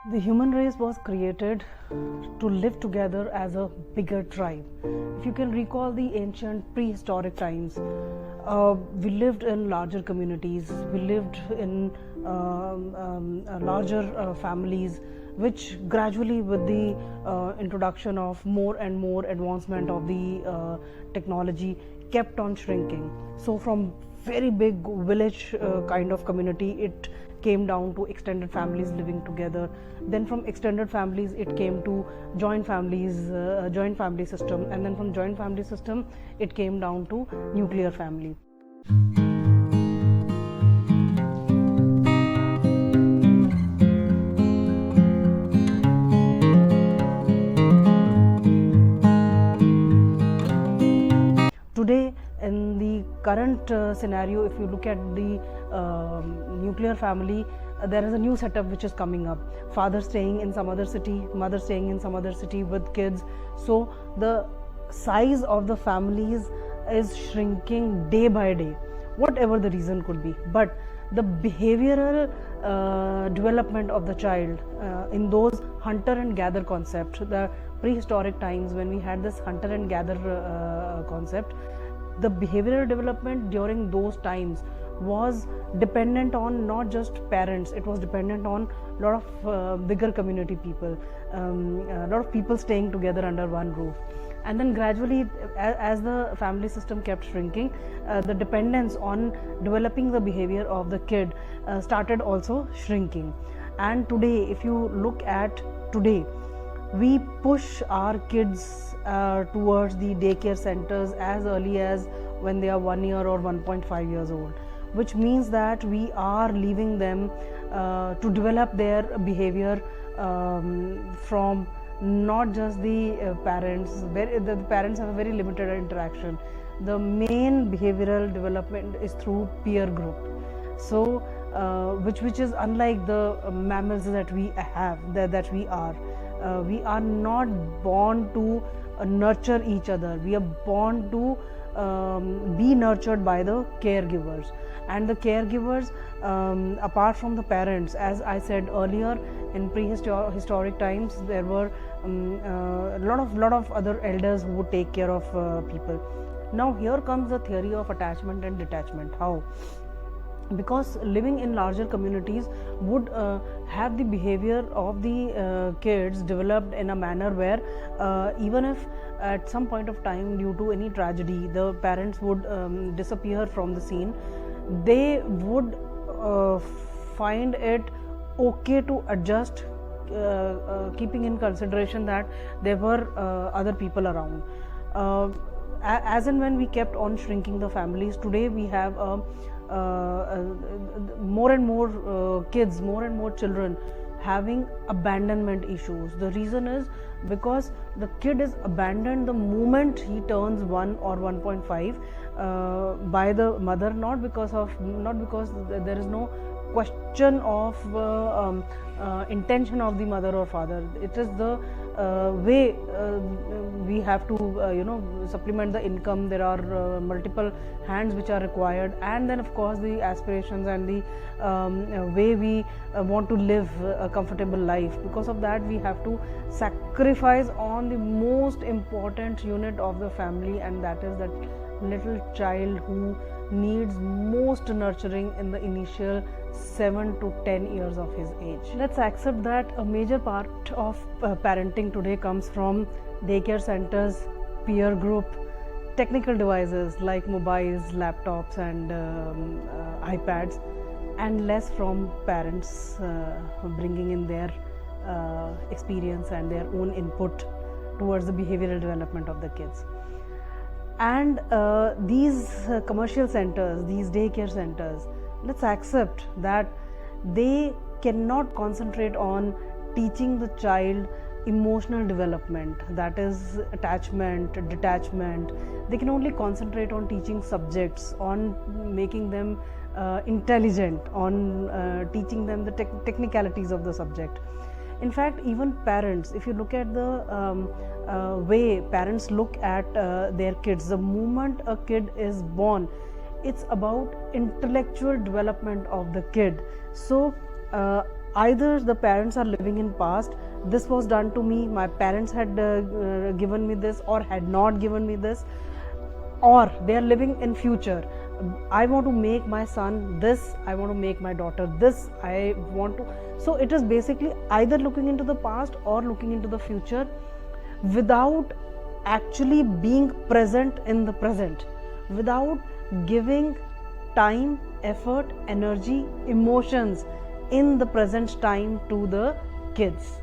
The human race was created to live together as a bigger tribe. If you can recall the ancient prehistoric times, we lived in larger communities, we lived in larger families, which gradually, with the introduction of more and more advancement of the technology, kept on shrinking. So from very big village kind of community, it came down to extended families living together. Then from extended families it came to joint families, joint family system, and then from joint family system it came down to nuclear family. Today, in the current scenario, if you look at the nuclear family, there is a new setup which is coming up. Father staying in some other city, mother staying in some other city with kids. So the size of the families is shrinking day by day, whatever the reason could be. But the behavioral development of the child in those hunter and gather concept, the prehistoric times when we had this hunter and gather concept, the behavioral development during those times was dependent on not just parents, it was dependent on a lot of bigger community people, a lot of people staying together under one roof. And then gradually, as the family system kept shrinking, the dependence on developing the behavior of the kid started also shrinking. And today, if you look at today, we push our kids towards the daycare centers as early as when they are 1 year or 1.5 years old, which means that we are leaving them to develop their behavior from not just the parents. The parents have a very limited interaction. The main behavioral development is through peer group. So which is unlike the mammals that we have, that we are. We are not born to nurture each other. We are born to be nurtured by the caregivers. And the caregivers, apart from the parents, as I said earlier, in prehistoric times, there were a lot of other elders who would take care of people. Now here comes the theory of attachment and detachment. How? Because living in larger communities would have the behavior of the kids developed in a manner where even if at some point of time, due to any tragedy, the parents would disappear from the scene, they would find it okay to adjust, keeping in consideration that there were other people around. As and when we kept on shrinking the families, today we have more and more kids, more and more children having abandonment issues. The reason is because the kid is abandoned the moment he turns 1 or 1.5 by the mother, not because there is no question of intention of the mother or father. It is the way we have to supplement the income. There are multiple hands which are required, and then of course the aspirations and the way we want to live a comfortable life. Because of that, we have to sacrifice on the most important unit of the family, and that is that little child who needs most nurturing in the initial 7 to 10 years of his age. Let's accept that a major part of parenting today comes from daycare centers, peer group, technical devices like mobiles, laptops and iPads, and less from parents bringing in their experience and their own input towards the behavioral development of the kids. And these commercial centers, these daycare centers, let's accept that they cannot concentrate on teaching the child emotional development, that is attachment, detachment. They can only concentrate on teaching subjects, on making them intelligent, on teaching them the technicalities of the subject. In fact, even parents, if you look at the way parents look at their kids, the moment a kid is born, it's about intellectual development of the kid. So either the parents are living in past, this was done to me, my parents had given me this or had not given me this, or they are living in future. I want to make my son this, I want to make my daughter this, I want to. So it is basically either looking into the past or looking into the future without actually being present in the present, without giving time, effort, energy, emotions in the present time to the kids.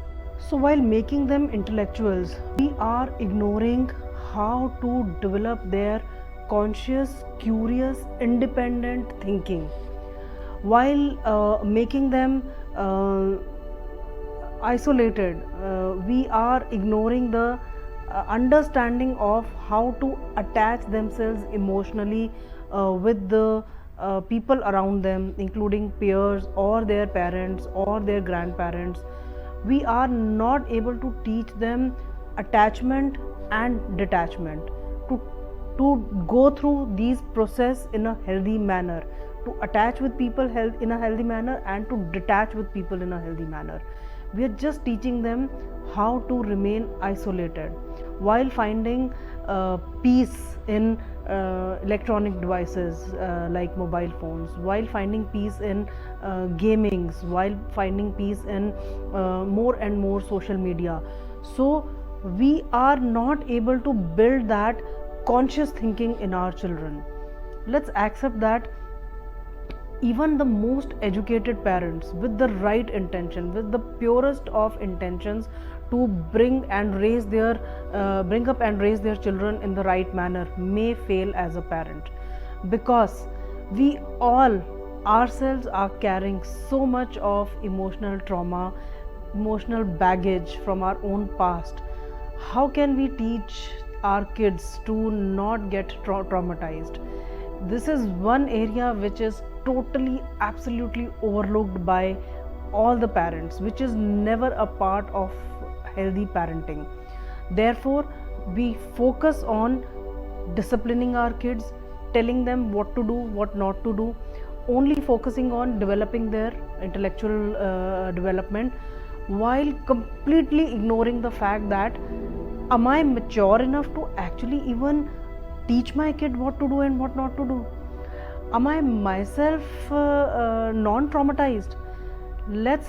So while making them intellectuals, we are ignoring how to develop their conscious, curious, independent thinking. While making them isolated, we are ignoring the understanding of how to attach themselves emotionally with the people around them, including peers or their parents or their grandparents. We are not able to teach them attachment and detachment, to go through these process in a healthy manner, to attach with people in a healthy manner and to detach with people in a healthy manner. We are just teaching them how to remain isolated while finding peace in electronic devices like mobile phones, while finding peace in gamings, while finding peace in more and more social media. So we are not able to build that conscious thinking in our children. Let's accept that even the most educated parents, with the right intention, with the purest of intentions to bring up and raise their children in the right manner, may fail as a parent, because we all ourselves are carrying so much of emotional trauma, emotional baggage from our own past. How can we teach our kids to not get traumatized? This is one area which is totally, absolutely overlooked by all the parents, which is never a part of healthy parenting. Therefore, we focus on disciplining our kids, telling them what to do, what not to do, only focusing on developing their intellectual development, while completely ignoring the fact that, am I mature enough to actually even teach my kid what to do and what not to do? Am I myself non-traumatized? Let's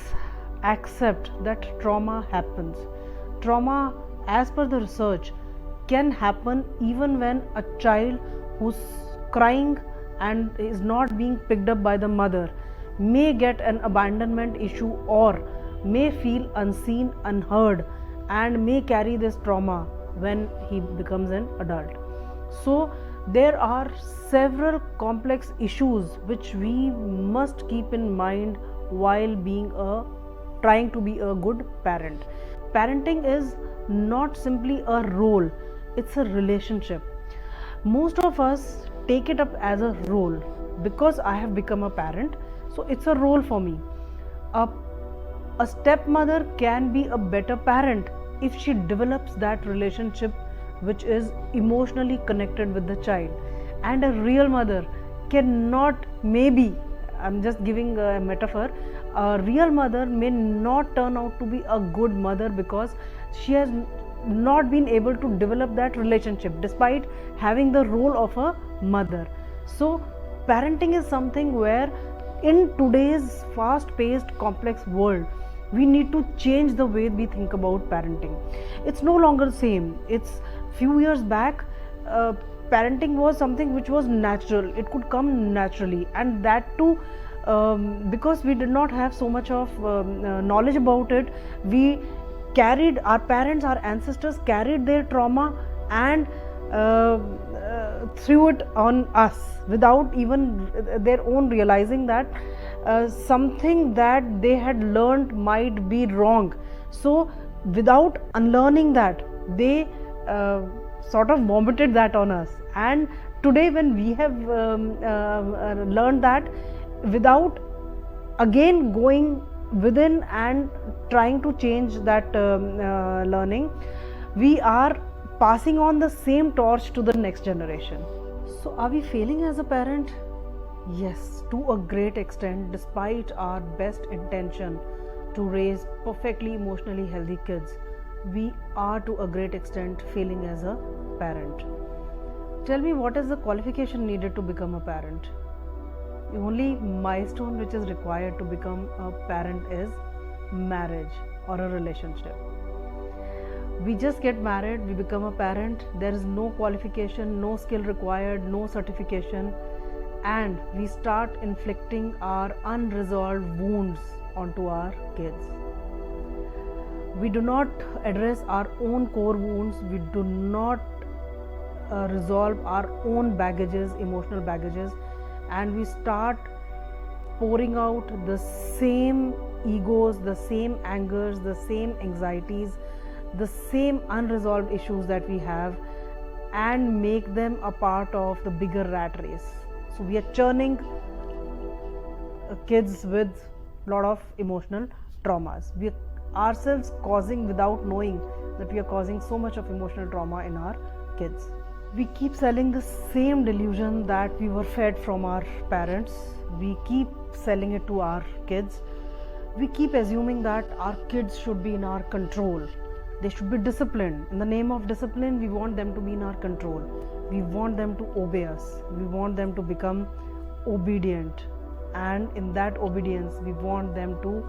accept that trauma happens. Trauma, as per the research, can happen even when a child who's crying and is not being picked up by the mother may get an abandonment issue or may feel unseen, unheard, and may carry this trauma when he becomes an adult. So there are several complex issues which we must keep in mind while trying to be a good parent. Parenting is not simply a role, it's a relationship. Most of us take it up as a role because I have become a parent, so it's a role for me. A stepmother can be a better parent if she develops that relationship which is emotionally connected with the child. And a real mother cannot, maybe, I'm just giving a metaphor, a real mother may not turn out to be a good mother because she has not been able to develop that relationship despite having the role of a mother. So parenting is something where in today's fast-paced, complex world, we need to change the way we think about parenting. It's no longer the same. It's few years back, parenting was something which was natural. It could come naturally, and that too because we did not have so much of knowledge about it. We carried, our parents, our ancestors carried their trauma and threw it on us without even their own realizing that something that they had learned might be wrong. So without unlearning that, they sort of vomited that on us. And today when we have learned that, without again going within and trying to change that learning, we are passing on the same torch to the next generation. So are we failing as a parent? Yes, to a great extent, despite our best intention to raise perfectly emotionally healthy kids, we are to a great extent failing as a parent. Tell me, what is the qualification needed to become a parent? The only milestone which is required to become a parent is marriage or a relationship. We just get married, we become a parent, there is no qualification, no skill required, no certification, and we start inflicting our unresolved wounds onto our kids. We do not address our own core wounds, we do not resolve our own baggages, emotional baggages, and we start pouring out the same egos, the same angers, the same anxieties, the same unresolved issues that we have, and make them a part of the bigger rat race. So we are churning kids with a lot of emotional traumas. We are ourselves causing, without knowing that we are causing so much of emotional trauma in our kids. We keep selling the same delusion that we were fed from our parents. We keep selling it to our kids. We keep assuming that our kids should be in our control. They should be disciplined. In the name of discipline, we want them to be in our control. We want them to obey us. We want them to become obedient. And in that obedience, we want them to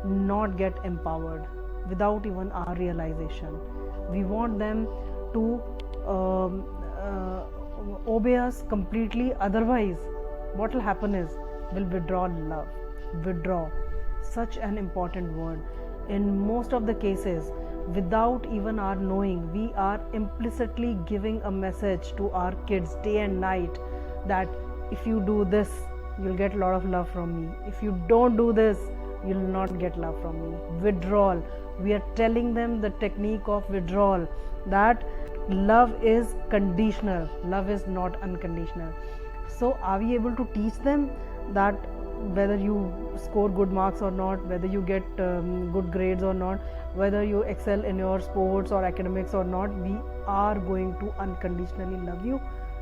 not get empowered without even our realization. We want them to obey us completely. Otherwise, what will happen is we'll withdraw love. Withdraw, such an important word. In most of the cases, without even our knowing, we are implicitly giving a message to our kids day and night that if you do this, you'll get a lot of love from me. If you don't do this, you'll not get love from me. Withdrawal. We are telling them the technique of withdrawal, that love is conditional, love is not unconditional. So are we able to teach them that whether you score good marks or not, whether you get good grades or not, whether you excel in your sports or academics or not, we are going to unconditionally love you?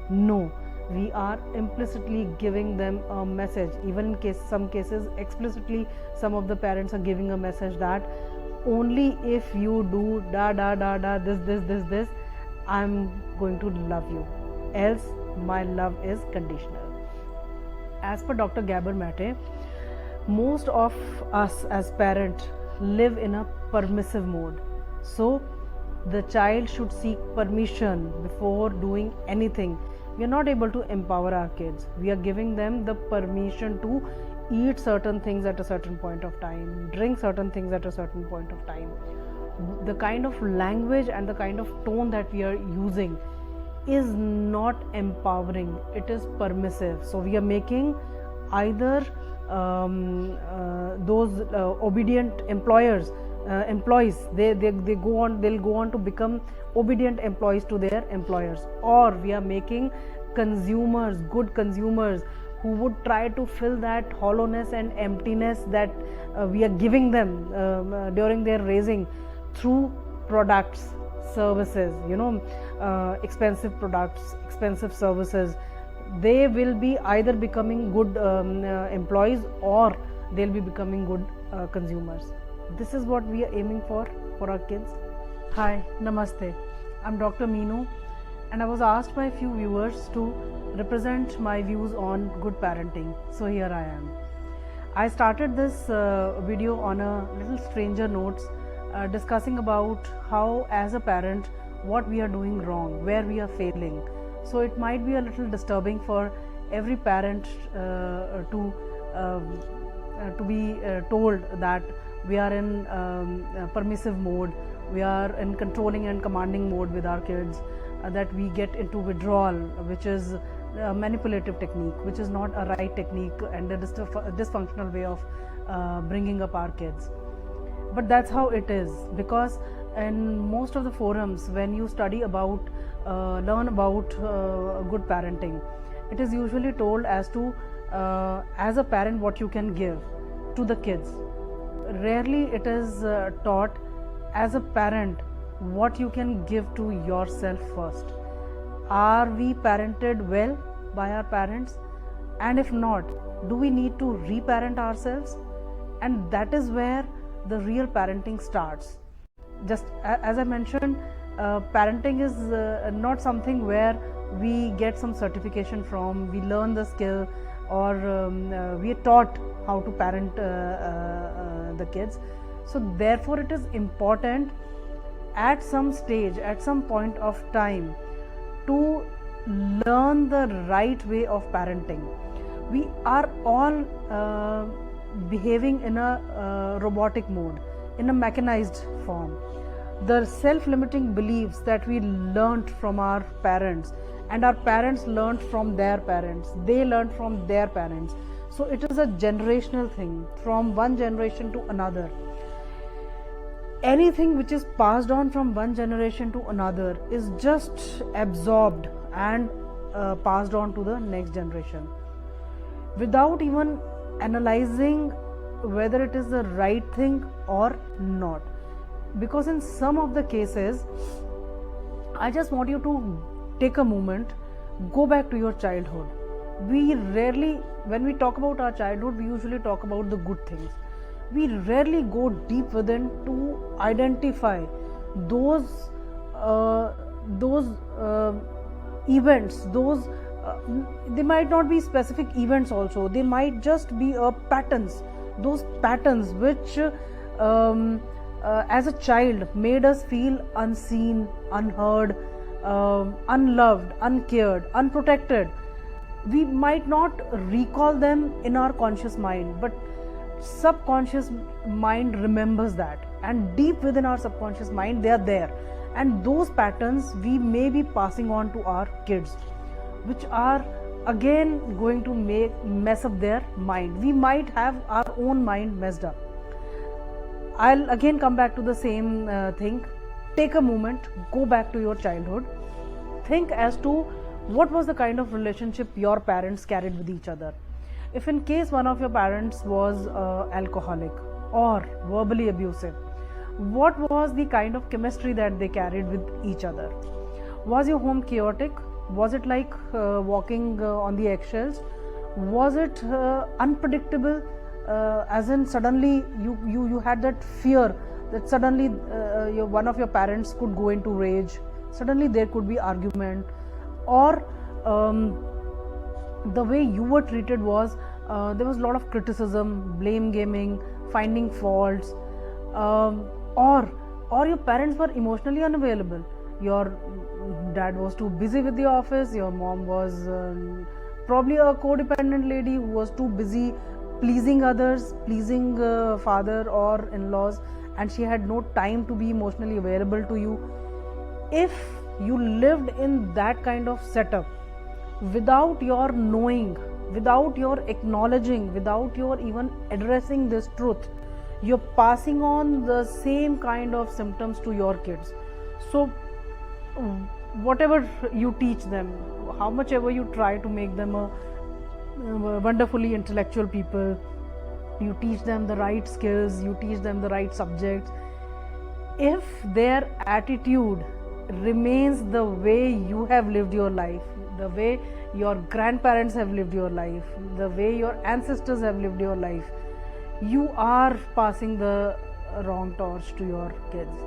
No. We are implicitly giving them a message. Even in some cases explicitly, some of the parents are giving a message that only if you do this, I'm going to love you, else my love is conditional. As per Dr. Gabor Mate, most of us as parents live in a permissive mode. So the child should seek permission before doing anything. We are not able to empower our kids. We are giving them the permission to eat certain things at a certain point of time, drink certain things at a certain point of time. The kind of language and the kind of tone that we are using is not empowering, it is permissive. So we are making either those obedient employees, they'll go on to become obedient employees to their employers, or we are making consumers, good consumers, who would try to fill that hollowness and emptiness that we are giving them during their raising through products, services, expensive products, expensive services. They will be either becoming good employees, or they'll be becoming good consumers. This is what we are aiming for our kids. Hi, Namaste. I'm Dr. Meenu, and I was asked by a few viewers to represent my views on good parenting. So here I am. I started this video on a little stranger notes, discussing about how as a parent what we are doing wrong, where we are failing. So it might be a little disturbing for every parent to be told that we are in permissive mode, we are in controlling and commanding mode with our kids, that we get into withdrawal, which is a manipulative technique, which is not a right technique and a dysfunctional way of bringing up our kids. But that's how it is, because in most of the forums, when you study about, learn about good parenting, it is usually told as to, as a parent, what you can give to the kids. Rarely it is taught as a parent what you can give to yourself first. Are we parented well by our parents? And if not, do we need to reparent ourselves? And that is where the real parenting starts. Just as I mentioned, parenting is not something where we get some certification from, we learn the skill, or we are taught how to parent the kids. So therefore it is important at some stage, at some point of time, to learn the right way of parenting. We are all behaving in a robotic mode, in a mechanized form. The self-limiting beliefs that we learnt from our parents, and our parents learnt from their parents, they learnt from their parents. So it is a generational thing, from one generation to another. Anything which is passed on from one generation to another is just absorbed and passed on to the next generation, without even analyzing whether it is the right thing or not. Because in some of the cases, I just want you to take a moment, go back to your childhood. We rarely, when we talk about our childhood, we usually talk about the good things. We rarely go deep within to identify those events. They might not be specific events also, they might just be patterns, those patterns which as a child made us feel unseen, unheard, unloved, uncared, unprotected. We might not recall them in our conscious mind, but subconscious mind remembers that, and deep within our subconscious mind they are there. And those patterns we may be passing on to our kids, which are again going to mess up their mind. We might have our own mind messed up. I'll again come back to the same thing. Take a moment, go back to your childhood, think as to what was the kind of relationship your parents carried with each other. If in case one of your parents was alcoholic or verbally abusive, what was the kind of chemistry that they carried with each other? Was your home chaotic? Was it like walking on the eggshells? Was it unpredictable, as in suddenly you had that fear that suddenly one of your parents could go into rage, suddenly there could be argument, or the way you were treated was there was a lot of criticism, blame gaming, finding faults, or your parents were emotionally unavailable. Your dad was too busy with the office, your mom was probably a codependent lady who was too busy pleasing others, pleasing father or in-laws, and she had no time to be emotionally available to you. If you lived in that kind of setup, without your knowing, without your acknowledging, without your even addressing this truth, you're passing on the same kind of symptoms to your kids. So whatever you teach them, how much ever you try to make them a wonderfully intellectual people, you teach them the right skills, you teach them the right subjects, if their attitude remains the way you have lived your life, the way your grandparents have lived your life, the way your ancestors have lived your life, you are passing the wrong torch to your kids.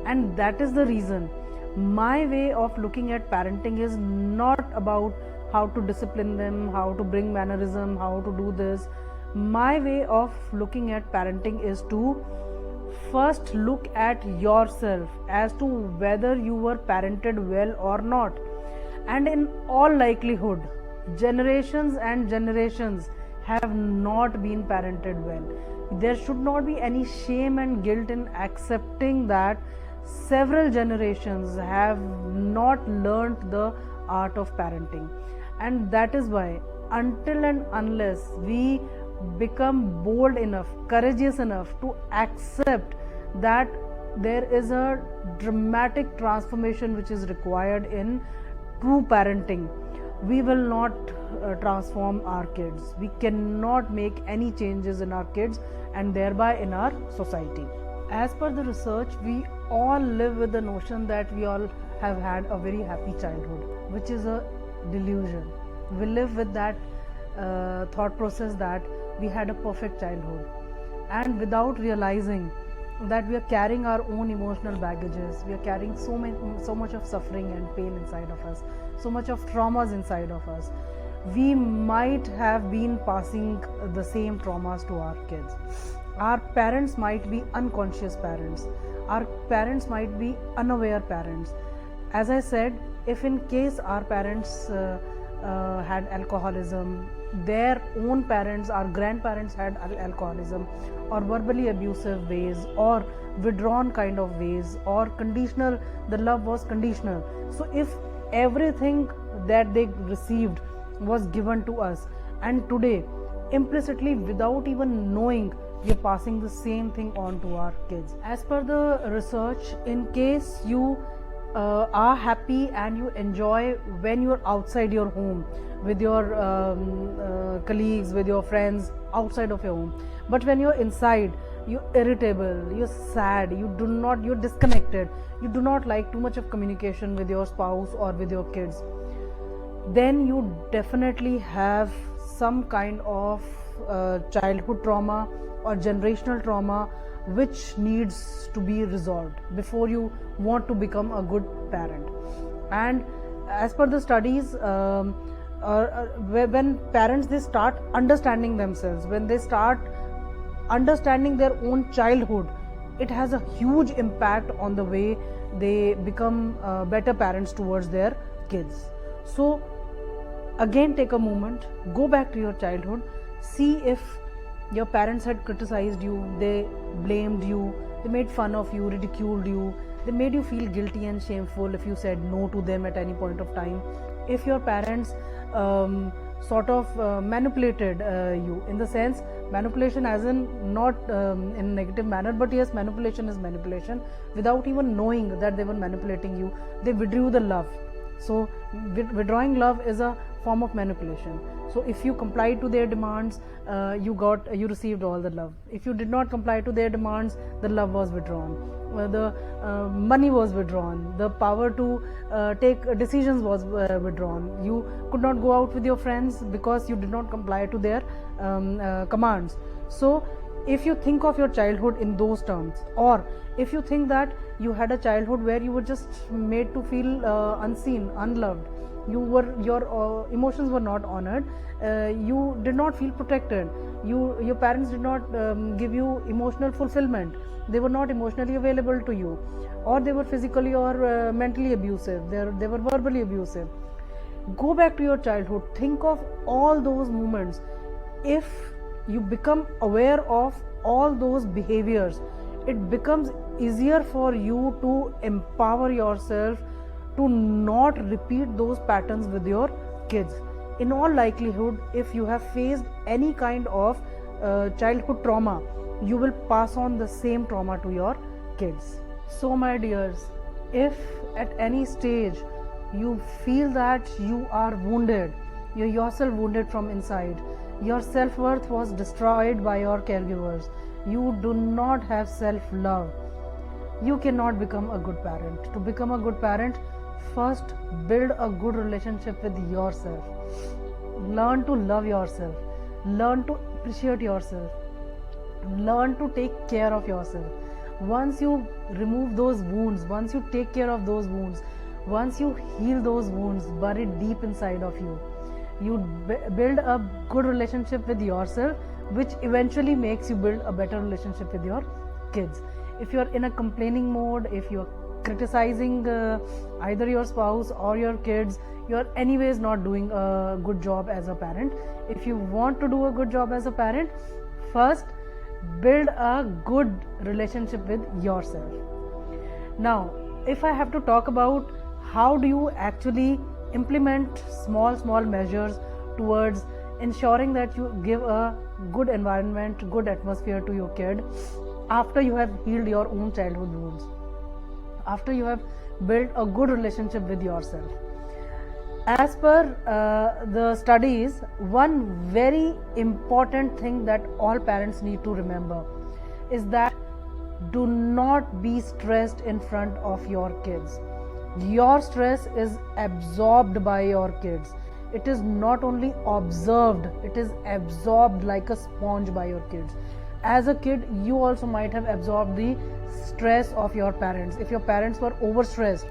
And that is the reason my way of looking at parenting is not about how to discipline them, how to bring mannerism, how to do this. My way of looking at parenting is to first look at yourself as to whether you were parented well or not. And in all likelihood, generations and generations have not been parented well. There should not be any shame and guilt in accepting that several generations have not learnt the art of parenting. And that is why, until and unless we become bold enough, courageous enough to accept that there is a dramatic transformation which is required in true parenting, we will not transform our kids. We cannot make any changes in our kids and thereby in our society. As per the research, we all live with the notion that we all have had a very happy childhood, which is a delusion. We live with that thought process that we had a perfect childhood, and without realizing that we are carrying our own emotional baggages. We are carrying so much of suffering and pain inside of us, so much of traumas inside of us. We might have been passing the same traumas to our kids. Our parents might be unconscious parents. Our parents might be unaware parents. As I said, if in case our parents had alcoholism, their own parents, our grandparents had alcoholism, or verbally abusive ways, or withdrawn kind of ways, or conditional, the love was conditional. So if everything that they received was given to us, and today implicitly without even knowing, we are passing the same thing on to our kids. As per the research, in case you are happy and you enjoy when you're outside your home with your colleagues, with your friends outside of your home, but when you're inside, you're irritable, you're sad, you're disconnected, you do not like too much of communication with your spouse or with your kids, then you definitely have some kind of childhood trauma or generational trauma which needs to be resolved before you want to become a good parent. And as per the studies, when parents, they start understanding themselves, when they start understanding their own childhood, it has a huge impact on the way they become better parents towards their kids. So again, take a moment, go back to your childhood, see if your parents had criticized you, they blamed you, they made fun of you, ridiculed you, they made you feel guilty and shameful if you said no to them at any point of time. If your parents sort of manipulated you, in the sense, manipulation as in not in a negative manner, but yes, manipulation is manipulation, without even knowing that they were manipulating you, they withdrew the love. So withdrawing love is a form of manipulation. So if you complied to their demands, you received all the love. If you did not comply to their demands, the love was withdrawn, the money was withdrawn, the power to take decisions was withdrawn. You could not go out with your friends because you did not comply to their commands. So if you think of your childhood in those terms, or if you think that you had a childhood where you were just made to feel unseen, unloved, your emotions were not honored, you did not feel protected, your parents did not give you emotional fulfillment, they were not emotionally available to you, or they were physically or mentally abusive, they were verbally abusive, go back to your childhood, think of all those moments. If you become aware of all those behaviors, it becomes easier for you to empower yourself to not repeat those patterns with your kids. In all likelihood, if you have faced any kind of childhood trauma, you will pass on the same trauma to your kids. So my dears, if at any stage you feel that you are wounded, you're yourself wounded from inside, your self-worth was destroyed by your caregivers, you do not have self-love, you cannot become a good parent. To become a good parent, first build a good relationship with yourself. Learn to love yourself. Learn to appreciate yourself. Learn to take care of yourself. Once you remove those wounds, once you take care of those wounds, once you heal those wounds buried deep inside of you, you build a good relationship with yourself, which eventually makes you build a better relationship with your kids. If you're in a complaining mode, if you're criticizing either your spouse or your kids, you're anyways not doing a good job as a parent. If you want to do a good job as a parent, first build a good relationship with yourself. Now, if I have to talk about how do you actually implement small measures towards ensuring that you give a good environment, good atmosphere to your kid after you have healed your own childhood wounds, after you have built a good relationship with yourself. As per the studies, one very important thing that all parents need to remember is that do not be stressed in front of your kids. Your stress is absorbed by your kids. It is not only observed, it is absorbed like a sponge by your kids. as a kid you also might have absorbed the stress of your parents. If your parents were overstressed,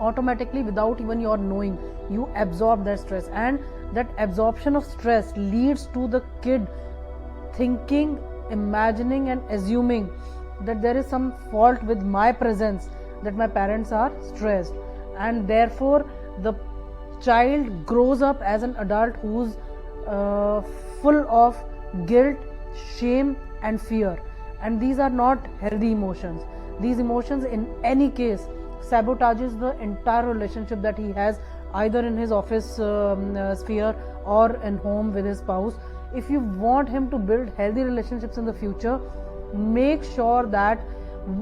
automatically without even your knowing you absorb that stress, and that absorption of stress leads to the kid thinking, imagining and assuming that there is some fault with my presence, that my parents are stressed, and therefore the child grows up as an adult who's full of guilt, shame and fear, and these are not healthy emotions. These emotions in any case sabotages the entire relationship that he has either in his office sphere or in home with his spouse. If you want him to build healthy relationships in the future, make sure that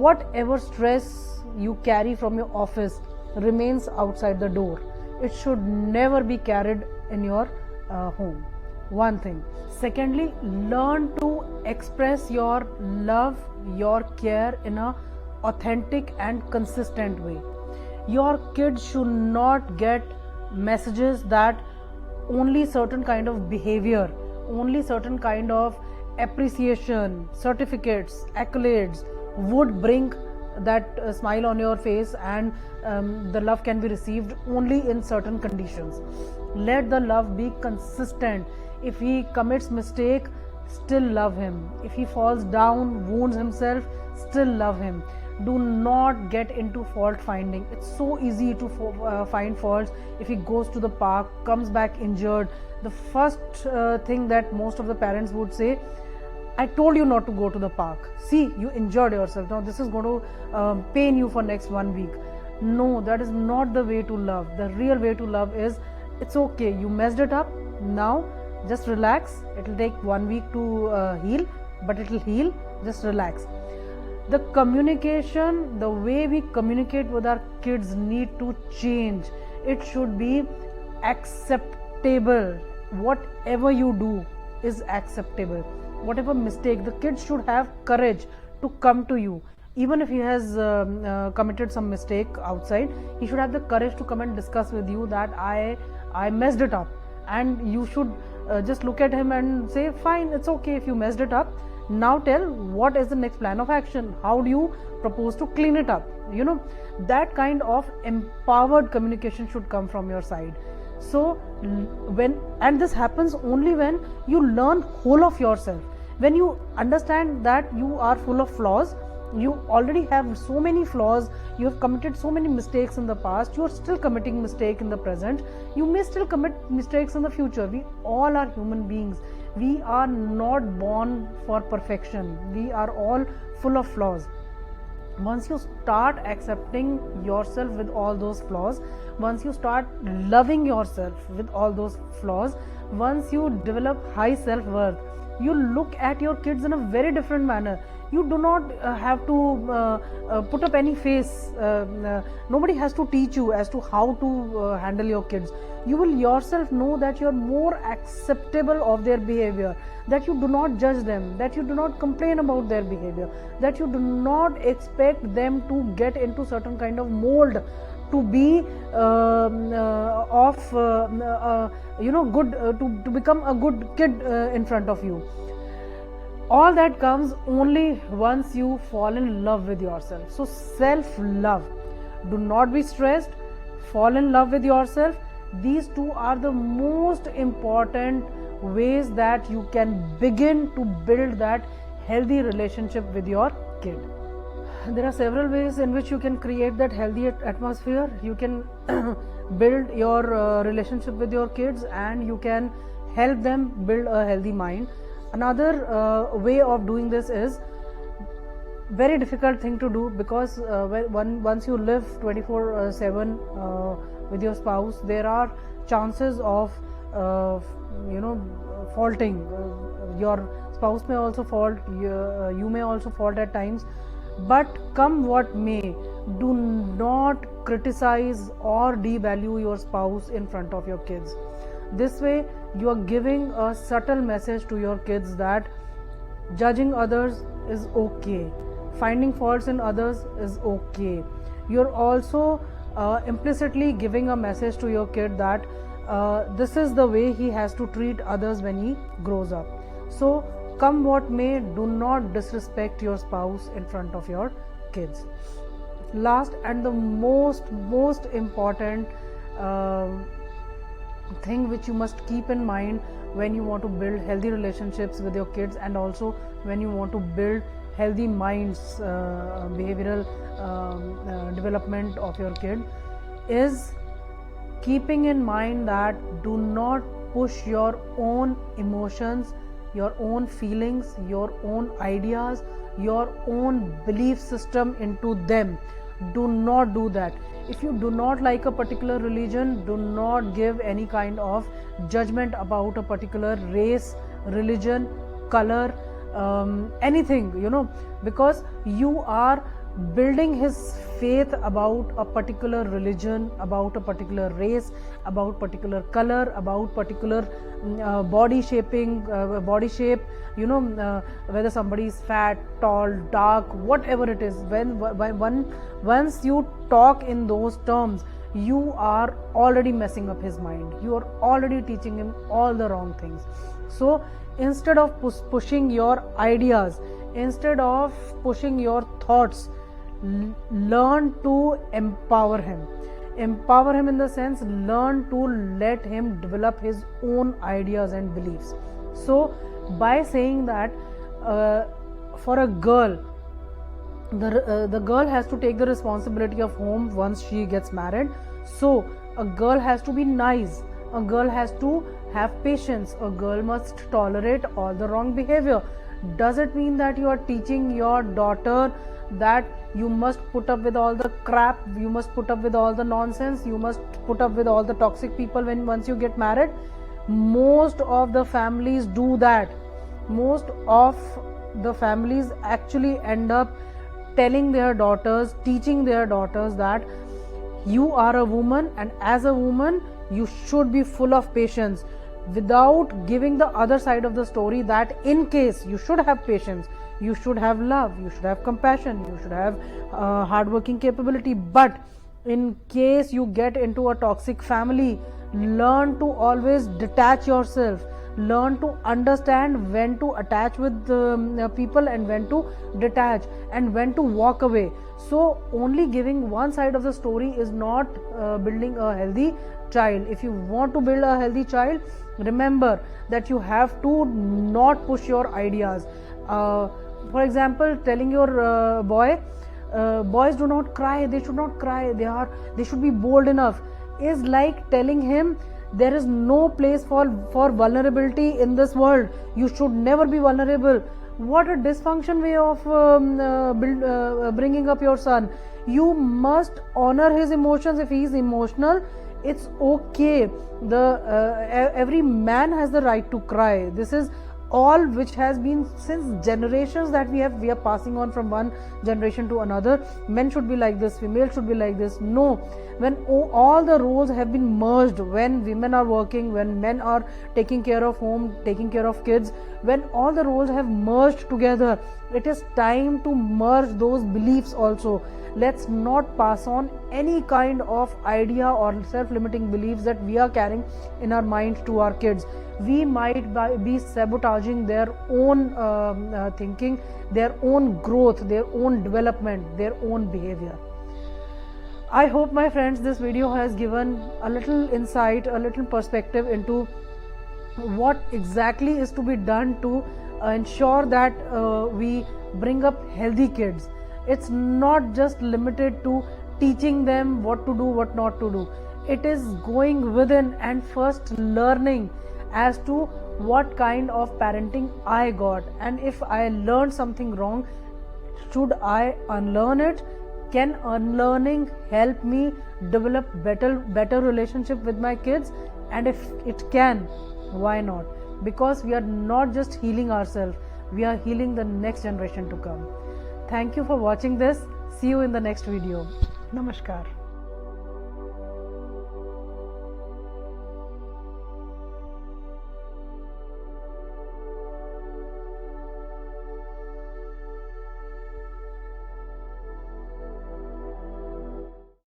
whatever stress you carry from your office remains outside the door. It should never be carried in your home. One thing. Secondly, learn to express your love, your care in a authentic and consistent way. Your kids should not get messages that only certain kind of behavior, only certain kind of appreciation, certificates, accolades would bring that smile on your face, and the love can be received only in certain conditions. Let the love be consistent. If he commits mistake, still love him. If he falls down, wounds himself, still love him. Do not get into fault finding. It's so easy to find faults. If he goes to the park, comes back injured, the first thing that most of the parents would say, I told you not to go to the park. See, you injured yourself. Now this is going to pain you for next 1 week. No, that is not the way to love. The real way to love is, it's okay, you messed it up. Now just relax. It will take 1 week to heal, but it will heal. Just relax. The communication, the way we communicate with our kids need to change. It should be acceptable. Whatever you do is acceptable. Whatever mistake, the kid should have courage to come to you. Even if he has committed some mistake outside, he should have the courage to come and discuss with you that I messed it up, and you should just look at him and say, fine, it's okay if you messed it up. Now tell, what is the next plan of action? How do you propose to clean it up? You know, that kind of empowered communication should come from your side. So and this happens only when you learn whole of yourself. When you understand that you are full of flaws, you already have so many flaws, you have committed so many mistakes in the past, you are still committing mistake in the present, you may still commit mistakes in the future. We all are human beings. We are not born for perfection. We are all full of flaws. Once you start accepting yourself with all those flaws, once you start loving yourself with all those flaws, once you develop high self-worth, you look at your kids in a very different manner. You do not have to put up any face. Nobody has to teach you as to how to handle your kids. You will yourself know that you are more acceptable of their behavior, that you do not judge them, that you do not complain about their behavior, that you do not expect them to get into certain kind of mold to be good, to become a good kid in front of you. All that comes only once you fall in love with yourself. So self-love. Do not be stressed. Fall in love with yourself. These two are the most important ways that you can begin to build that healthy relationship with your kid. There are several ways in which you can create that healthy atmosphere. You can build your relationship with your kids, and you can help them build a healthy mind. Another way of doing this is very difficult thing to do, because once you live 24/7 with your spouse, there are chances of faulting. Your spouse may also fault, you may also fault at times, but come what may, do not criticize or devalue your spouse in front of your kids. This way you are giving a subtle message to your kids that judging others is okay, finding faults in others is okay. You're also implicitly giving a message to your kid that this is the way he has to treat others when he grows up. So come what may, do not disrespect your spouse in front of your kids. Last and the most important thing which you must keep in mind when you want to build healthy relationships with your kids, and also when you want to build healthy minds, behavioral development of your kid, is keeping in mind that do not push your own emotions, your own feelings, your own ideas, your own belief system into them. Do not do that. If you do not like a particular religion, do not give any kind of judgment about a particular race, religion, color, anything, because you are building his faith about a particular religion, about a particular race, about particular color, about particular body shape, whether somebody is fat, tall, dark, whatever it is. Once you talk in those terms, you are already messing up his mind. You are already teaching him all the wrong things. So instead of pushing your ideas, instead of pushing your thoughts, learn to empower him. Empower him in the sense, learn to let him develop his own ideas and beliefs. So by saying that, for a girl, the girl has to take the responsibility of home once she gets married. So a girl has to be nice, a girl has to have patience, a girl must tolerate all the wrong behavior. Does it mean that you are teaching your daughter that you must put up with all the crap, you must put up with all the nonsense, you must put up with all the toxic people once you get married? Most of the families do that. Most of the families actually end up telling their daughters, teaching their daughters that you are a woman, and as a woman you should be full of patience, without giving the other side of the story, that in case you should have patience, you should have love, you should have compassion, you should have hardworking capability, but in case you get into a toxic family, learn to always detach yourself. Learn to understand when to attach with people and when to detach, and when to walk away. So only giving one side of the story is not building a healthy child. If you want to build a healthy child, remember that you have to not push your ideas. For example, telling your boys do not cry, they should not cry, they should be bold enough, is like telling him there is no place for vulnerability in this world. You should never be vulnerable. What a dysfunction way of bringing up your son. You must honor his emotions. If he is emotional, it's okay. Every man has the right to cry. This is all which has been since generations that we are passing on from one generation to another. Men should be like this, female should be like this. No, when all the roles have been merged, when women are working, when men are taking care of home, taking care of kids, when all the roles have merged together, it is time to merge those beliefs also. Let's not pass on any kind of idea or self-limiting beliefs that we are carrying in our mind to our kids. We might be sabotaging their own thinking, their own growth, their own development, their own behavior. I hope, my friends, this video has given a little insight, a little perspective into what exactly is to be done to ensure that we bring up healthy kids. It's not just limited to teaching them what to do, what not to do. It is going within and first learning as to what kind of parenting I got, and if I learned something wrong, should I unlearn it? Can unlearning help me develop better relationship with my kids? And if it can, why not? Because we are not just healing ourselves, we are healing the next generation to come. Thank you for watching this. See you in the next video. Namaskar.